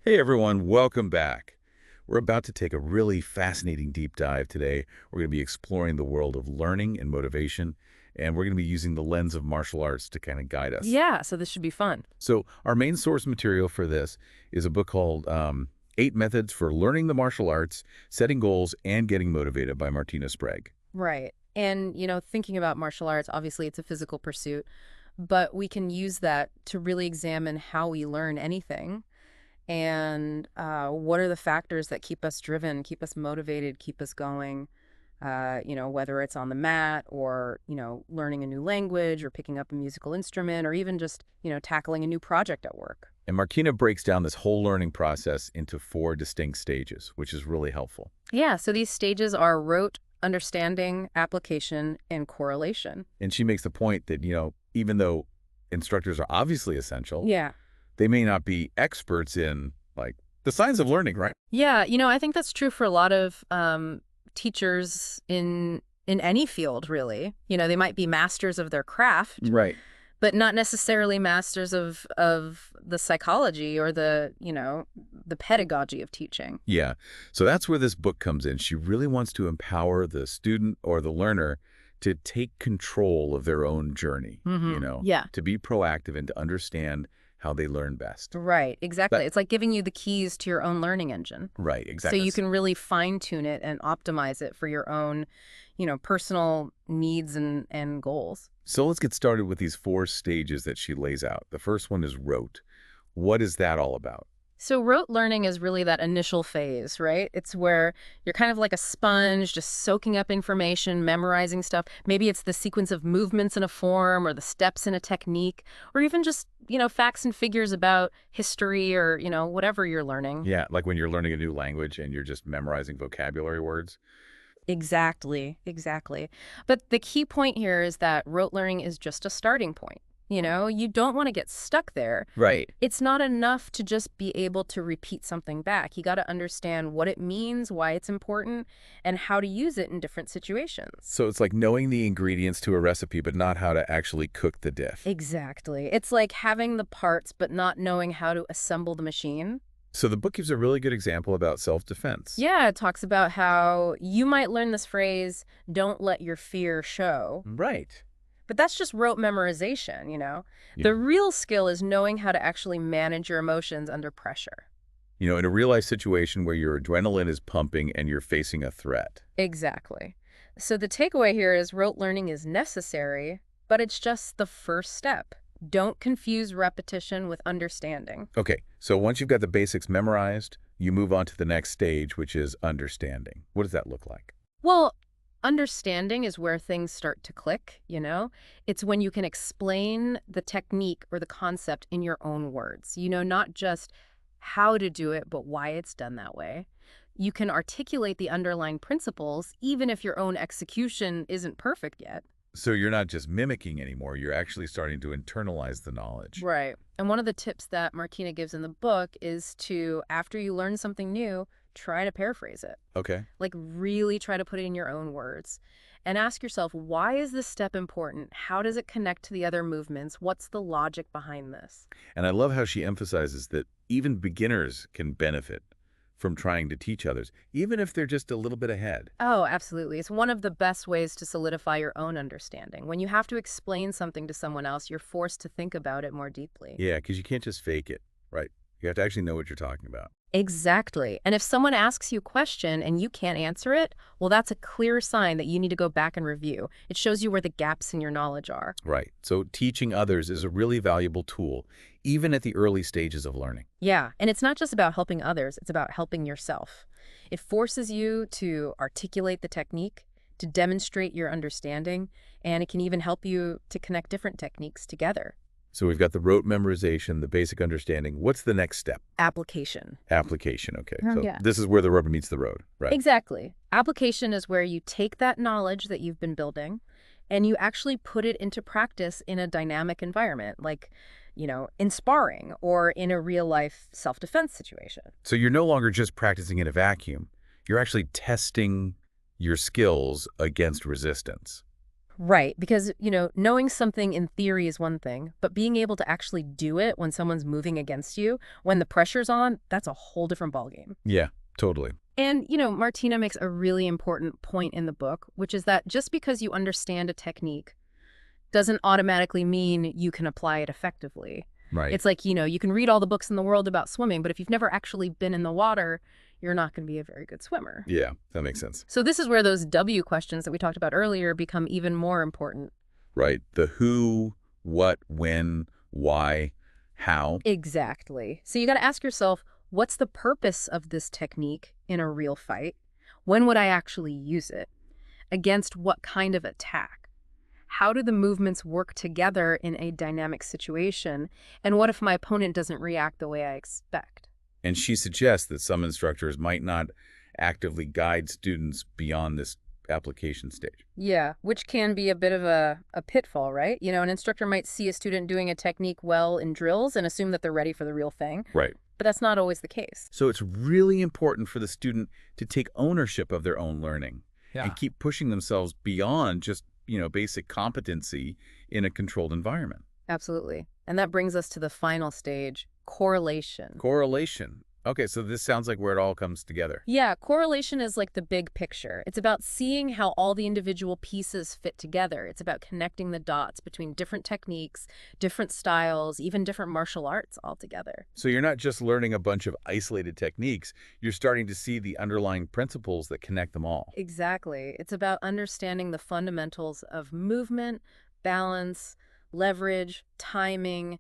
Hey everyone, welcome back. We're about to take a really fascinating deep dive today. We're going to be exploring the world of learning and motivation, and we're going to be using the lens of martial arts to kind of guide us. Yeah, so this should be fun. So our main source material for this is a book called Eight Methods for Learning the Martial Arts, Setting Goals, and Getting Motivated by Martina Sprague. Right. And, thinking about martial arts, obviously it's a physical pursuit, but we can use that to really examine how we learn anything and what are the factors that keep us driven, keep us motivated, keep us going, whether it's on the mat or, learning a new language or picking up a musical instrument or even just, tackling a new project at work. And Martina breaks down this whole learning process into four distinct stages, which is really helpful. Yeah, so these stages are rote, understanding, application, and correlation. And she makes the point that, even though instructors are obviously essential, Yeah. they may not be experts in, like, the science of learning, right? Yeah, I think that's true for a lot of teachers in any field, really. They might be masters of their craft, Right. but not necessarily masters of the psychology or the pedagogy of teaching. Yeah. So that's where this book comes in. She really wants to empower the student or the learner to take control of their own journey, Yeah. to be proactive and to understand how they learn best. Right, exactly. That, It's like giving you the keys to your own learning engine. right, So exactly. you can really fine-tune it and optimize it for your own, personal needs and goals. So let's get started with these four stages that she lays out. The first one is rote. What is that all about? So rote learning is really that initial phase, right? It's where you're kind of like a sponge, just soaking up information, memorizing stuff. Maybe it's the sequence of movements in a form or the steps in a technique, or even just, facts and figures about history or, whatever you're learning. Yeah, like when you're learning a new language and you're just memorizing vocabulary words. Exactly, exactly. But the key point here is that rote learning is just a starting point. You don't want to get stuck there. Right. It's not enough to just be able to repeat something back. You got to understand what it means, why it's important, and how to use it in different situations. So it's like knowing the ingredients to a recipe, but not how to actually cook the dish. Exactly. It's like having the parts, but not knowing how to assemble the machine. So the book gives a really good example about self-defense. Yeah, it talks about how you might learn this phrase, don't let your fear show. Right. But that's just rote memorization. Yeah. The real skill is knowing how to actually manage your emotions under pressure. In a real-life situation where your adrenaline is pumping and you're facing a threat. Exactly. So the takeaway here is rote learning is necessary, but it's just the first step. Don't confuse repetition with understanding. Okay, so once you've got the basics memorized, you move on to the next stage, which is understanding. What does that look like? Well, understanding is where things start to click. It's when you can explain the technique or the concept in your own words, not just how to do it, but why it's done that way. You can articulate the underlying principles, even if your own execution isn't perfect yet. So you're not just mimicking anymore, you're actually starting to internalize the knowledge. Right. And one of the tips that Martina gives in the book is to, after you learn something new, try to paraphrase it. Okay. Like really try to put it in your own words and ask yourself, why is this step important? How does it connect to the other movements? What's the logic behind this? And I love how she emphasizes that even beginners can benefit from trying to teach others, even if they're just a little bit ahead. Oh, absolutely. It's one of the best ways to solidify your own understanding. When you have to explain something to someone else, you're forced to think about it more deeply. Yeah, because you can't just fake it, right? You have to actually know what you're talking about. Exactly. And if someone asks you a question and you can't answer it, well, that's a clear sign that you need to go back and review. It shows you where the gaps in your knowledge are. Right. So teaching others is a really valuable tool, even at the early stages of learning. Yeah, and it's not just about helping others, it's about helping yourself. It forces you to articulate the technique, to demonstrate your understanding, and it can even help you to connect different techniques together. So we've got the rote memorization, the basic understanding. What's the next step? Application. Application, okay. Oh, So yeah. this is where the rubber meets the road, right? Exactly. Application is where you take that knowledge that you've been building and you actually put it into practice in a dynamic environment, like, in sparring or in a real-life self-defense situation. So you're no longer just practicing in a vacuum. You're actually testing your skills against resistance. Right, because, knowing something in theory is one thing, but being able to actually do it when someone's moving against you, when the pressure's on, that's a whole different ballgame. Yeah, totally. And, Martina makes a really important point in the book, which is that just because you understand a technique doesn't automatically mean you can apply it effectively. Right. It's like, you can read all the books in the world about swimming, but if you've never actually been in the water, you're not going to be a very good swimmer. Yeah, that makes sense. So this is where those W questions that we talked about earlier become even more important. Right. The who, what, when, why, how. Exactly. So you got to ask yourself, what's the purpose of this technique in a real fight? When would I actually use it? Against what kind of attack? How do the movements work together in a dynamic situation? And what if my opponent doesn't react the way I expect? And she suggests that some instructors might not actively guide students beyond this application stage. Yeah, which can be a bit of a pitfall, right? An instructor might see a student doing a technique well in drills and assume that they're ready for the real thing. Right. But that's not always the case. So it's really important for the student to take ownership of their own learning and keep pushing themselves beyond just, basic competency in a controlled environment. Absolutely. And that brings us to the final stage, correlation. Correlation. Okay, so this sounds like where it all comes together. Yeah, correlation is like the big picture. It's about seeing how all the individual pieces fit together. It's about connecting the dots between different techniques, different styles, even different martial arts altogether. So you're not just learning a bunch of isolated techniques, you're starting to see the underlying principles that connect them all. Exactly. It's about understanding the fundamentals of movement, balance, leverage, timing,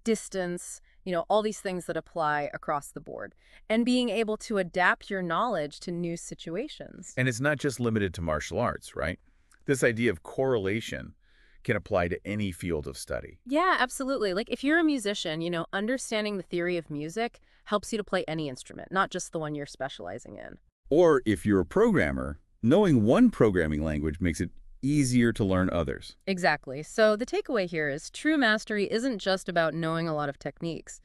distance, all these things that apply across the board, and being able to adapt your knowledge to new situations. And it's not just limited to martial arts, right? This idea of correlation can apply to any field of study. Yeah, absolutely. Like if you're a musician, understanding the theory of music helps you to play any instrument, not just the one you're specializing in. Or if you're a programmer, knowing one programming language makes it easier to learn others. Exactly. So the takeaway here is true mastery isn't just about knowing a lot of techniques.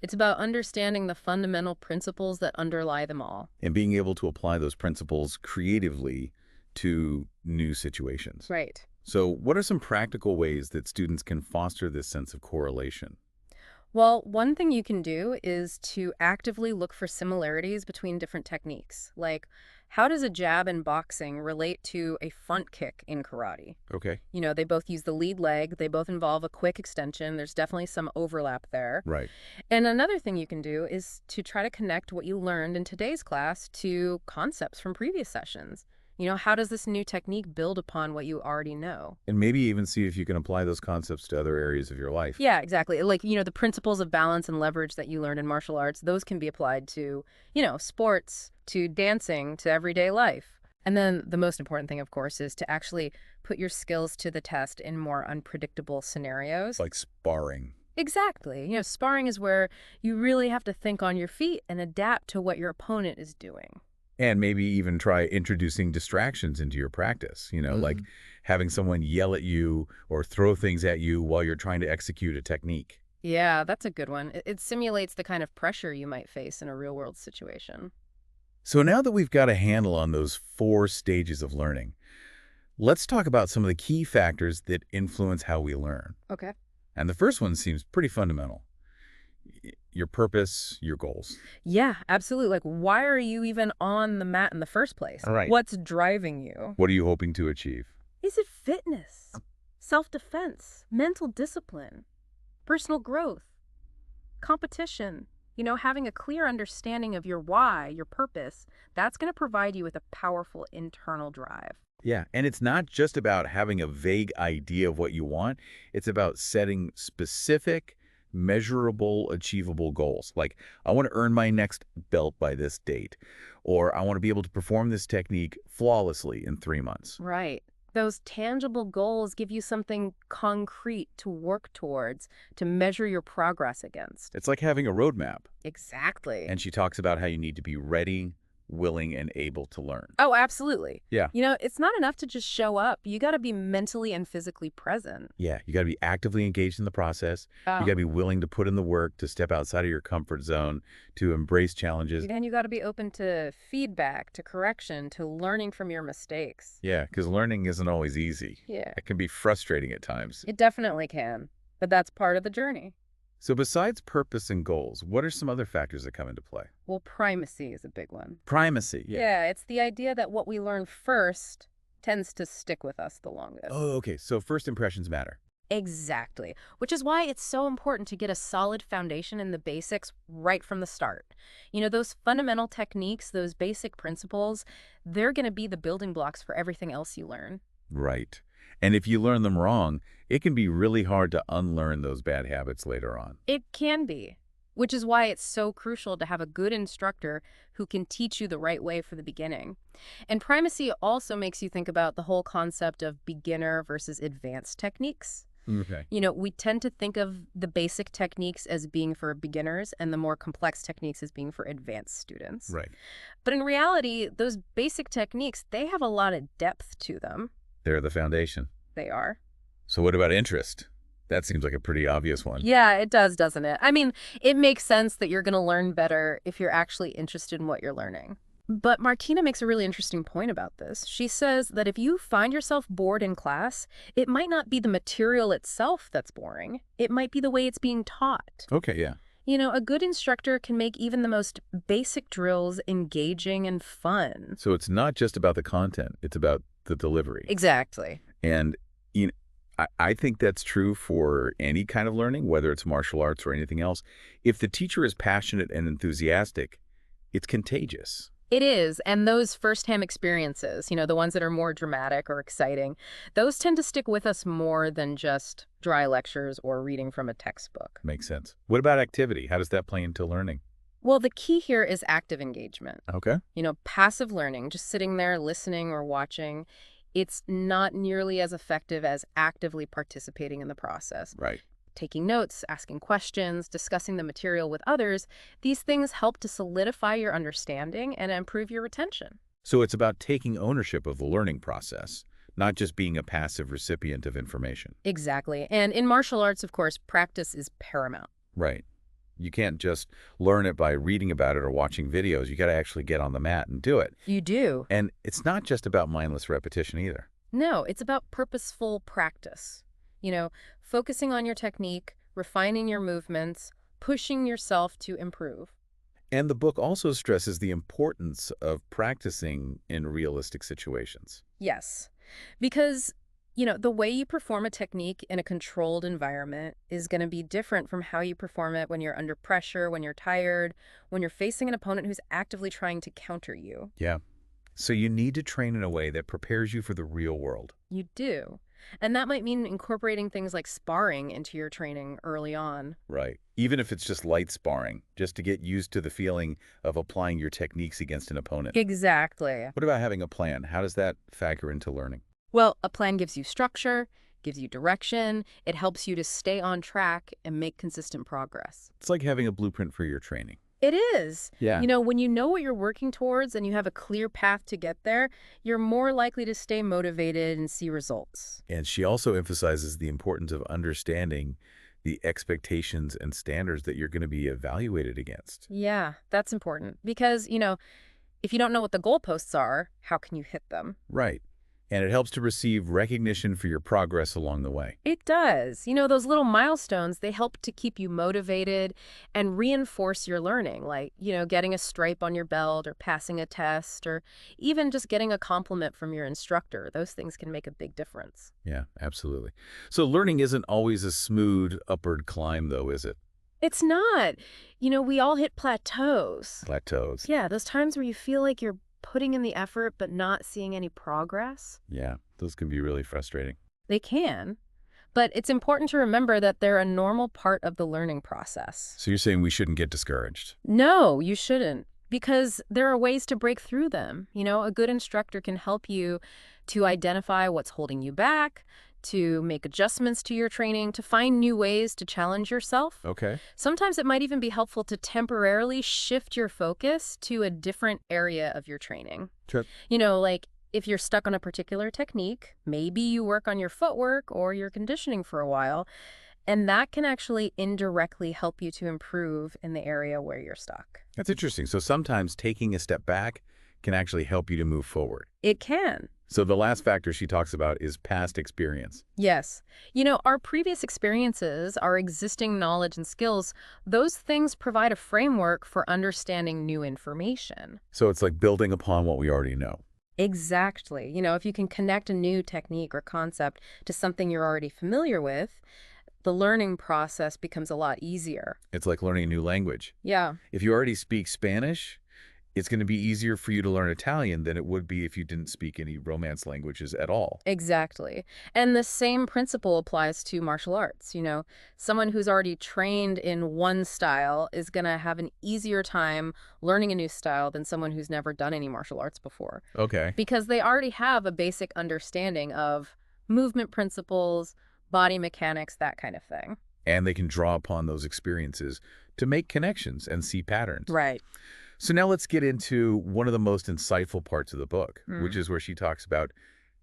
It's about understanding the fundamental principles that underlie them all. And being able to apply those principles creatively to new situations. Right. So what are some practical ways that students can foster this sense of correlation? Well, one thing you can do is to actively look for similarities between different techniques. Like, how does a jab in boxing relate to a front kick in karate? Okay. They both use the lead leg. They both involve a quick extension. There's definitely some overlap there. Right. And another thing you can do is to try to connect what you learned in today's class to concepts from previous sessions. How does this new technique build upon what you already know? And maybe even see if you can apply those concepts to other areas of your life. Yeah, exactly. Like, the principles of balance and leverage that you learned in martial arts, those can be applied to, sports, to dancing, to everyday life. And then the most important thing, of course, is to actually put your skills to the test in more unpredictable scenarios. Like sparring. Exactly. Sparring is where you really have to think on your feet and adapt to what your opponent is doing. And maybe even try introducing distractions into your practice, like having someone yell at you or throw things at you while you're trying to execute a technique. Yeah, that's a good one. It simulates the kind of pressure you might face in a real-world situation. So now that we've got a handle on those 4 stages of learning, let's talk about some of the key factors that influence how we learn. Okay. And the first one seems pretty fundamental. Your purpose, your goals. Yeah, absolutely. Like, why are you even on the mat in the first place? Right. What's driving you? What are you hoping to achieve? Is it fitness, self-defense, mental discipline, personal growth, competition? Having a clear understanding of your why, your purpose, that's going to provide you with a powerful internal drive. Yeah, and it's not just about having a vague idea of what you want. It's about setting specific, measurable, achievable goals. Like, I want to earn my next belt by this date, or I want to be able to perform this technique flawlessly in 3 months. Right. Those tangible goals give you something concrete to work towards, to measure your progress against. It's like having a roadmap. Exactly. And she talks about how you need to be ready, willing and able to learn. Oh, absolutely. Yeah. It's not enough to just show up. You got to be mentally and physically present. Yeah, you got to be actively engaged in the process. You Oh. got to be willing to put in the work, to step outside of your comfort zone, to embrace challenges. And you got to be open to feedback, to correction, to learning from your mistakes. Yeah, because learning isn't always easy. Yeah. It can be frustrating at times. It definitely can, but that's part of the journey. So besides purpose and goals, what are some other factors that come into play? Well, primacy is a big one. Primacy, yeah. Yeah, it's the idea that what we learn first tends to stick with us the longest. Oh, okay. So first impressions matter. Exactly, which is why it's so important to get a solid foundation in the basics right from the start. Those fundamental techniques, those basic principles, they're going to be the building blocks for everything else you learn. Right. And if you learn them wrong, it can be really hard to unlearn those bad habits later on. It can be, which is why it's so crucial to have a good instructor who can teach you the right way for the beginning. And primacy also makes you think about the whole concept of beginner versus advanced techniques. Okay. We tend to think of the basic techniques as being for beginners and the more complex techniques as being for advanced students. Right. But in reality, those basic techniques, they have a lot of depth to them. They're the foundation. They are. So what about interest? That seems like a pretty obvious one. Yeah, it does, doesn't it? I mean, it makes sense that you're going to learn better if you're actually interested in what you're learning. But Martina makes a really interesting point about this. She says that if you find yourself bored in class, it might not be the material itself that's boring. It might be the way it's being taught. Okay, yeah. A good instructor can make even the most basic drills engaging and fun. So it's not just about the content, it's about the delivery. Exactly. And I think that's true for any kind of learning, whether it's martial arts or anything else. If the teacher is passionate and enthusiastic, it's contagious. It is, and those firsthand experiences, the ones that are more dramatic or exciting, those tend to stick with us more than just dry lectures or reading from a textbook. Makes sense. What about activity? How does that play into learning? Well, the key here is active engagement. Okay. Passive learning, just sitting there listening or watching, it's not nearly as effective as actively participating in the process. Right. Taking notes, asking questions, discussing the material with others, these things help to solidify your understanding and improve your retention. So it's about taking ownership of the learning process, not just being a passive recipient of information. Exactly. And in martial arts, of course, practice is paramount. Right. You can't just learn it by reading about it or watching videos. You got to actually get on the mat and do it. You do. And it's not just about mindless repetition either. No, it's about purposeful practice. Focusing on your technique, refining your movements, pushing yourself to improve. And the book also stresses the importance of practicing in realistic situations. Yes, because, the way you perform a technique in a controlled environment is going to be different from how you perform it when you're under pressure, when you're tired, when you're facing an opponent who's actively trying to counter you. Yeah. So you need to train in a way that prepares you for the real world. You do. And that might mean incorporating things like sparring into your training early on. Right. Even if it's just light sparring, just to get used to the feeling of applying your techniques against an opponent. Exactly. What about having a plan? How does that factor into learning? Well, a plan gives you structure, gives you direction, it helps you to stay on track and make consistent progress. It's like having a blueprint for your training. It is. Yeah. When you know what you're working towards and you have a clear path to get there, you're more likely to stay motivated and see results. And she also emphasizes the importance of understanding the expectations and standards that you're going to be evaluated against. Yeah, that's important because, if you don't know what the goalposts are, how can you hit them? Right. And it helps to receive recognition for your progress along the way. It does. Those little milestones, they help to keep you motivated and reinforce your learning, like, getting a stripe on your belt or passing a test or even just getting a compliment from your instructor. Those things can make a big difference. Yeah, absolutely. So learning isn't always a smooth upward climb, though, is it? It's not. We all hit plateaus. Plateaus. Yeah, those times where you feel like you're putting in the effort but not seeing any progress. Yeah, those can be really frustrating. They can. But it's important to remember that they're a normal part of the learning process. So you're saying we shouldn't get discouraged? No, you shouldn't. Because there are ways to break through them. A good instructor can help you to identify what's holding you back, to make adjustments to your training, to find new ways to challenge yourself. Okay. Sometimes it might even be helpful to temporarily shift your focus to a different area of your training. Sure. Like if you're stuck on a particular technique, maybe you work on your footwork or your conditioning for a while, and that can actually indirectly help you to improve in the area where you're stuck. That's interesting. So sometimes taking a step back can actually help you to move forward. It can. So the last factor she talks about is past experience. Yes. Our previous experiences, our existing knowledge and skills, those things provide a framework for understanding new information. So it's like building upon what we already know. Exactly. If you can connect a new technique or concept to something you're already familiar with, the learning process becomes a lot easier. It's like learning a new language. Yeah. If you already speak Spanish, it's going to be easier for you to learn Italian than it would be if you didn't speak any Romance languages at all. Exactly. And the same principle applies to martial arts. Someone who's already trained in one style is going to have an easier time learning a new style than someone who's never done any martial arts before. Okay. Because they already have a basic understanding of movement principles, body mechanics, that kind of thing. And they can draw upon those experiences to make connections and see patterns. Right. So now let's get into one of the most insightful parts of the book, which is where she talks about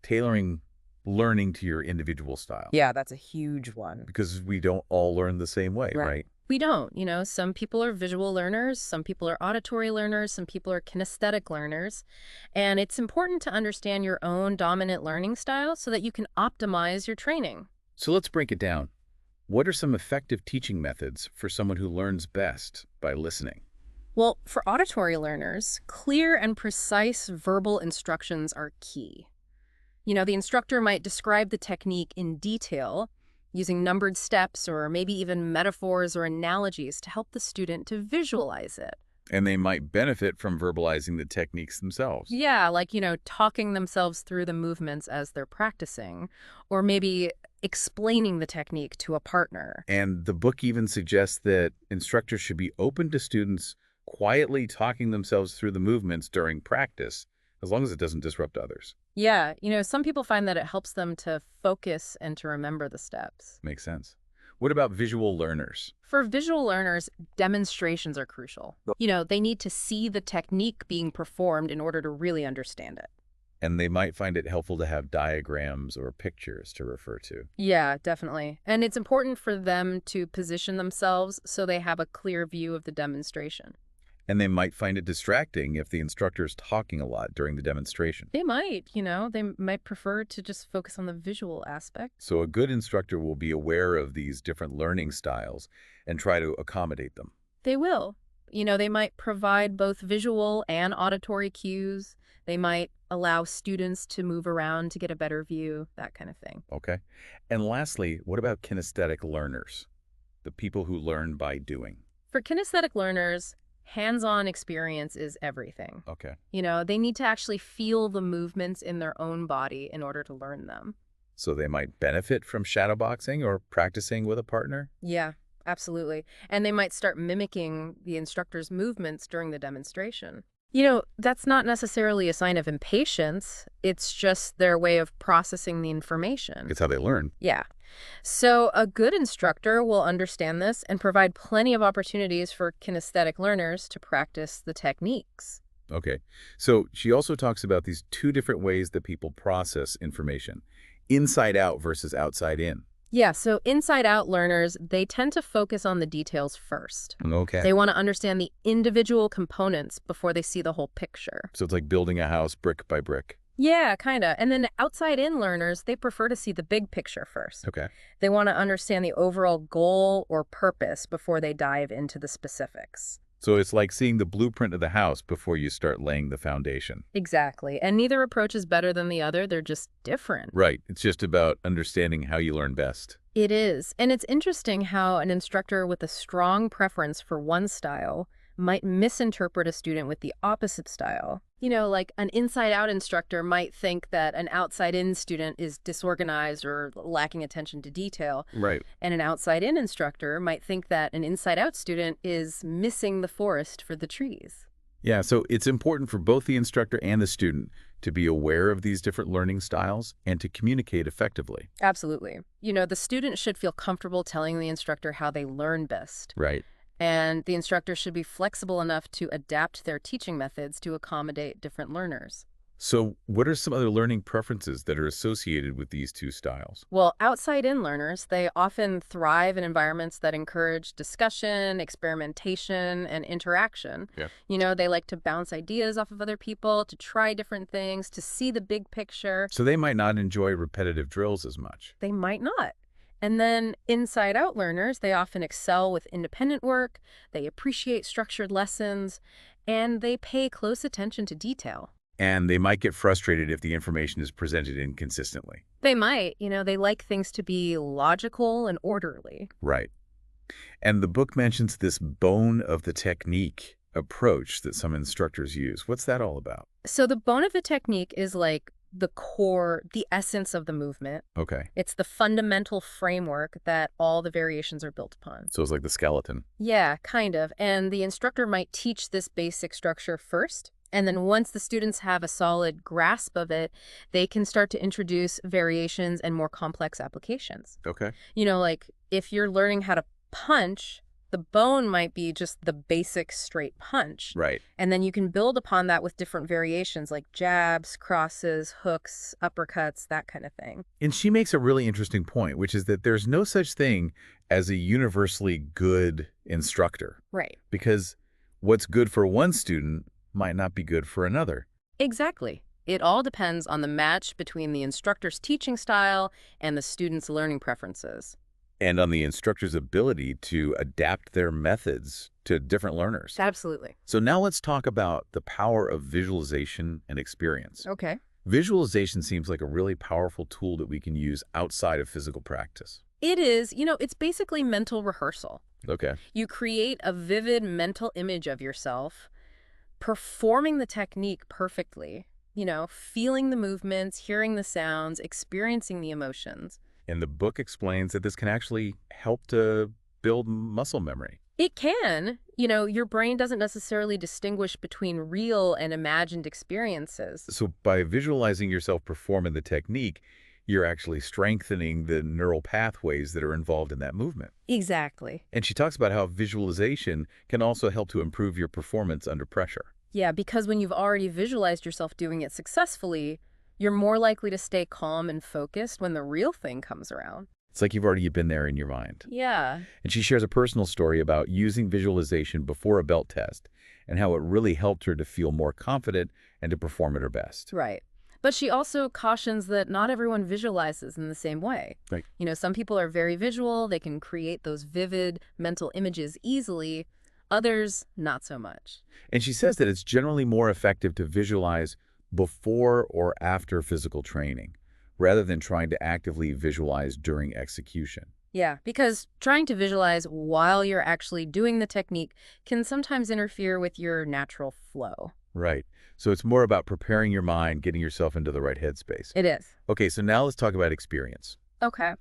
tailoring learning to your individual style. Yeah, that's a huge one. Because we don't all learn the same way, right? We don't. Some people are visual learners, some people are auditory learners, some people are kinesthetic learners. And it's important to understand your own dominant learning style so that you can optimize your training. So let's break it down. What are some effective teaching methods for someone who learns best by listening? Well, for auditory learners, clear and precise verbal instructions are key. The instructor might describe the technique in detail, using numbered steps or maybe even metaphors or analogies to help the student to visualize it. And they might benefit from verbalizing the techniques themselves. Yeah, like, talking themselves through the movements as they're practicing, or maybe explaining the technique to a partner. And the book even suggests that instructors should be open to students quietly talking themselves through the movements during practice, as long as it doesn't disrupt others. Yeah, some people find that it helps them to focus and to remember the steps. Makes sense. What about visual learners? For visual learners, demonstrations are crucial. They need to see the technique being performed in order to really understand it. And they might find it helpful to have diagrams or pictures to refer to. Yeah, definitely. And it's important for them to position themselves so they have a clear view of the demonstration. And they might find it distracting if the instructor is talking a lot during the demonstration. They might, they might prefer to just focus on the visual aspect. So a good instructor will be aware of these different learning styles and try to accommodate them. They will. They might provide both visual and auditory cues. They might allow students to move around to get a better view, that kind of thing. Okay. And lastly, what about kinesthetic learners? The people who learn by doing. For kinesthetic learners, hands-on experience is everything. Okay. They need to actually feel the movements in their own body in order to learn them. So they might benefit from shadowboxing or practicing with a partner? Yeah, absolutely. And they might start mimicking the instructor's movements during the demonstration. That's not necessarily a sign of impatience. It's just their way of processing the information. It's how they learn. Yeah. So a good instructor will understand this and provide plenty of opportunities for kinesthetic learners to practice the techniques. Okay. So she also talks about these two different ways that people process information, inside out versus outside in. Yeah, so inside-out learners, they tend to focus on the details first. Okay. They want to understand the individual components before they see the whole picture. So it's like building a house brick by brick. Yeah, kind of. And then outside-in learners, they prefer to see the big picture first. Okay. They want to understand the overall goal or purpose before they dive into the specifics. So it's like seeing the blueprint of the house before you start laying the foundation. Exactly. And neither approach is better than the other. They're just different. Right. It's just about understanding how you learn best. It is. And it's interesting how an instructor with a strong preference for one style might misinterpret a student with the opposite style. Like an inside-out instructor might think that an outside-in student is disorganized or lacking attention to detail. Right. And an outside-in instructor might think that an inside-out student is missing the forest for the trees. Yeah, so it's important for both the instructor and the student to be aware of these different learning styles and to communicate effectively. Absolutely. The student should feel comfortable telling the instructor how they learn best. Right. And the instructor should be flexible enough to adapt their teaching methods to accommodate different learners. So what are some other learning preferences that are associated with these two styles? Well, outside-in learners, they often thrive in environments that encourage discussion, experimentation, and interaction. Yeah. They like to bounce ideas off of other people, to try different things, to see the big picture. So they might not enjoy repetitive drills as much. They might not. And then inside-out learners, they often excel with independent work, they appreciate structured lessons, and they pay close attention to detail. And they might get frustrated if the information is presented inconsistently. They might. They like things to be logical and orderly. Right. And the book mentions this bone of the technique approach that some instructors use. What's that all about? So the bone of the technique is like the core, the essence of the movement. Okay. It's the fundamental framework that all the variations are built upon. So it's like the skeleton. Yeah, kind of. And the instructor might teach this basic structure first. And then once the students have a solid grasp of it, they can start to introduce variations and more complex applications. Okay. Like if you're learning how to punch, the bone might be just the basic straight punch. Right. And then you can build upon that with different variations like jabs, crosses, hooks, uppercuts, that kind of thing. And she makes a really interesting point, which is that there's no such thing as a universally good instructor. Right. Because what's good for one student might not be good for another. Exactly. It all depends on the match between the instructor's teaching style and the student's learning preferences. And on the instructor's ability to adapt their methods to different learners. Absolutely. So now let's talk about the power of visualization and experience. Okay. Visualization seems like a really powerful tool that we can use outside of physical practice. It is. It's basically mental rehearsal. Okay. You create a vivid mental image of yourself performing the technique perfectly, feeling the movements, hearing the sounds, experiencing the emotions. And the book explains that this can actually help to build muscle memory. It can. Your brain doesn't necessarily distinguish between real and imagined experiences. So by visualizing yourself performing the technique, you're actually strengthening the neural pathways that are involved in that movement. Exactly. And she talks about how visualization can also help to improve your performance under pressure. Yeah, because when you've already visualized yourself doing it successfully, you're more likely to stay calm and focused when the real thing comes around. It's like you've already been there in your mind. Yeah. And she shares a personal story about using visualization before a belt test and how it really helped her to feel more confident and to perform at her best. Right. But she also cautions that not everyone visualizes in the same way. Right. Some people are very visual. They can create those vivid mental images easily. Others, not so much. And she says that it's generally more effective to visualize before or after physical training, rather than trying to actively visualize during execution. Yeah, because trying to visualize while you're actually doing the technique can sometimes interfere with your natural flow. Right. So it's more about preparing your mind, getting yourself into the right headspace. It is. Okay, so now let's talk about experience. Okay.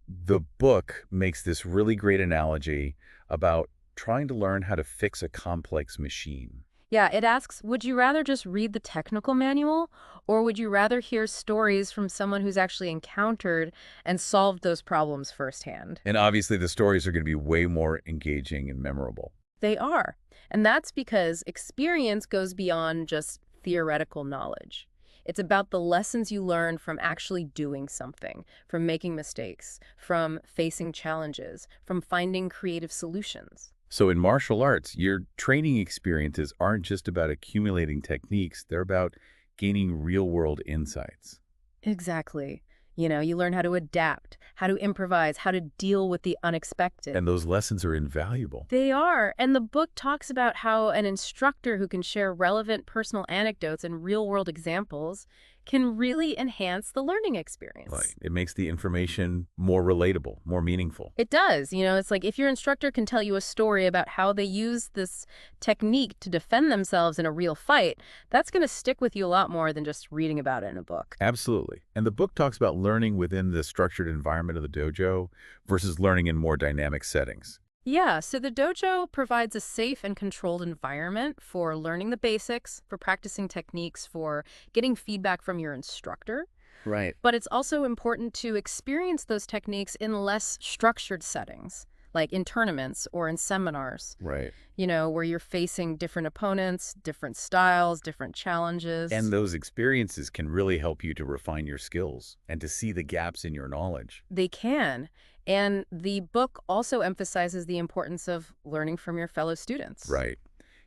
The book makes this really great analogy about trying to learn how to fix a complex machine. Yeah, it asks, would you rather just read the technical manual, or would you rather hear stories from someone who's actually encountered and solved those problems firsthand? And obviously the stories are going to be way more engaging and memorable. They are. And that's because experience goes beyond just theoretical knowledge. It's about the lessons you learn from actually doing something, from making mistakes, from facing challenges, from finding creative solutions. So in martial arts, your training experiences aren't just about accumulating techniques, they're about gaining real-world insights. Exactly. You learn how to adapt, how to improvise, how to deal with the unexpected. And those lessons are invaluable. They are. And the book talks about how an instructor who can share relevant personal anecdotes and real-world examples can really enhance the learning experience. Right. It makes the information more relatable, more meaningful. It does. It's like if your instructor can tell you a story about how they use this technique to defend themselves in a real fight, that's going to stick with you a lot more than just reading about it in a book. Absolutely. And the book talks about learning within the structured environment of the dojo versus learning in more dynamic settings. Yeah, so the dojo provides a safe and controlled environment for learning the basics, for practicing techniques, for getting feedback from your instructor. Right. But it's also important to experience those techniques in less structured settings, like in tournaments or in seminars, Right. where you're facing different opponents, different styles, different And challenges. those experiences can really help you to refine your skills and to see the gaps in your knowledge. They can. And the book also emphasizes the importance of learning from your fellow students. Right.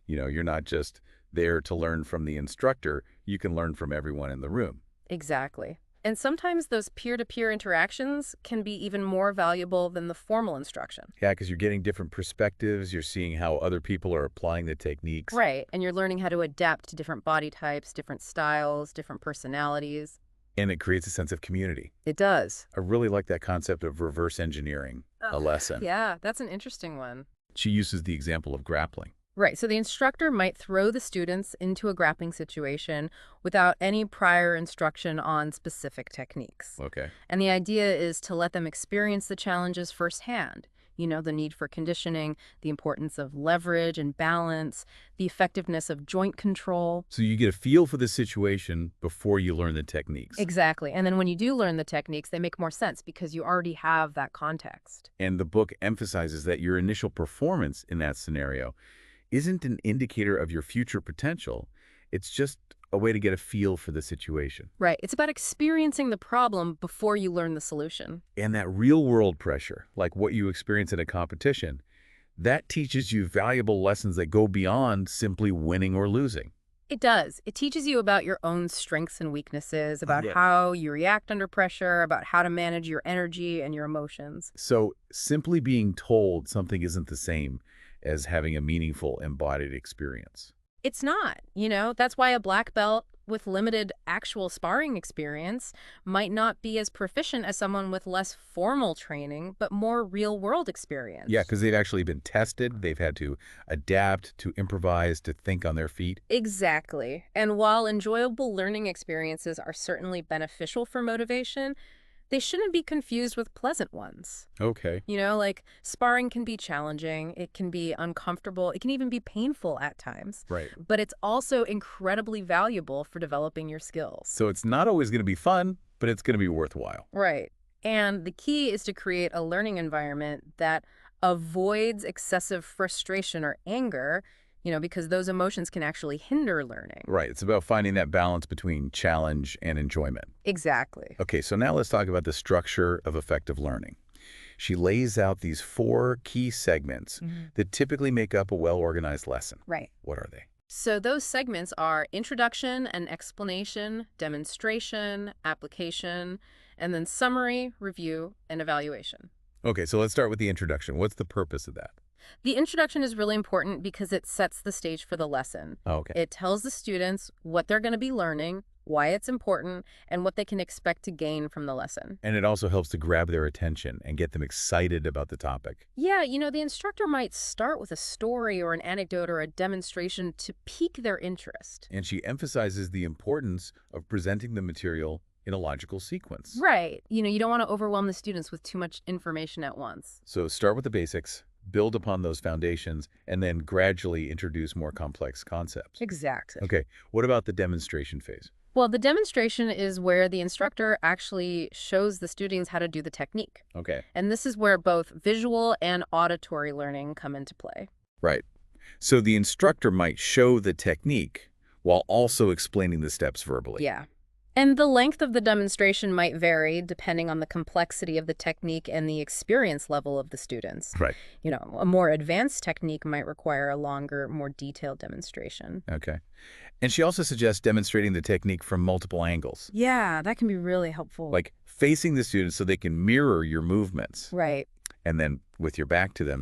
You're not just there to learn from the instructor. You can learn from everyone in the room. Exactly. And sometimes those peer-to-peer interactions can be even more valuable than the formal instruction. Yeah, because you're getting different perspectives. You're seeing how other people are applying the techniques. Right. And you're learning how to adapt to different body types, different styles, different personalities. And it creates a sense of community. It does. I really like that concept of reverse engineering a lesson. Yeah, that's an interesting one. She uses the example of grappling. Right. So the instructor might throw the students into a grappling situation without any prior instruction on specific techniques. Okay. And the idea is to let them experience the challenges firsthand. The need for conditioning, the importance of leverage and balance, the effectiveness of joint control. So you get a feel for the situation before you learn the techniques. Exactly. And then when you do learn the techniques, they make more sense because you already have that context. And the book emphasizes that your initial performance in that scenario isn't an indicator of your future potential. It's just a way to get a feel for the situation. Right. It's about experiencing the problem before you learn the solution. And that real-world pressure, like what you experience in a competition, that teaches you valuable lessons that go beyond simply winning or losing. It does. It teaches you about your own strengths and weaknesses, about Yeah. how you react under pressure, about how to manage your energy and your emotions. So simply being told something isn't the same as having a meaningful embodied experience. It's not, that's why a black belt with limited actual sparring experience might not be as proficient as someone with less formal training, but more real-world experience. Yeah, because they've actually been tested. They've had to adapt, to improvise, to think on their feet. Exactly. And while enjoyable learning experiences are certainly beneficial for motivation, they shouldn't be confused with pleasant ones. Okay. Like sparring can be challenging, it can be uncomfortable, it can even be painful at times. Right. But it's also incredibly valuable for developing your skills. So it's not always going to be fun, but it's going to be worthwhile. Right. And the key is to create a learning environment that avoids excessive frustration or anger, because those emotions can actually hinder learning. Right. It's about finding that balance between challenge and enjoyment. Exactly. Okay, so now let's talk about the structure of effective learning. She lays out these 4 key segments that typically make up a well-organized lesson. Right. What are they? So those segments are introduction and explanation, demonstration, application, and then summary, review, and evaluation. Okay, so let's start with the introduction. What's the purpose of that? The introduction is really important because it sets the stage for the lesson. Okay. It tells the students what they're going to be learning, why it's important, and what they can expect to gain from the lesson. And it also helps to grab their attention and get them excited about the topic. Yeah, the instructor might start with a story or an anecdote or a demonstration to pique their interest. And she emphasizes the importance of presenting the material in a logical sequence. Right. You don't want to overwhelm the students with too much information at once. So start with the basics, build upon those foundations, and then gradually introduce more complex concepts. Exactly. Okay, what about the demonstration phase? Well, the demonstration is where the instructor actually shows the students how to do the technique. Okay. And this is where both visual and auditory learning come into play. Right. So the instructor might show the technique while also explaining the steps verbally. Yeah. And the length of the demonstration might vary depending on the complexity of the technique and the experience level of the students. Right. A more advanced technique might require a longer, more detailed demonstration. Okay. And she also suggests demonstrating the technique from multiple angles. Yeah, that can be really helpful. Like facing the students so they can mirror your movements. Right. And then with your back to them,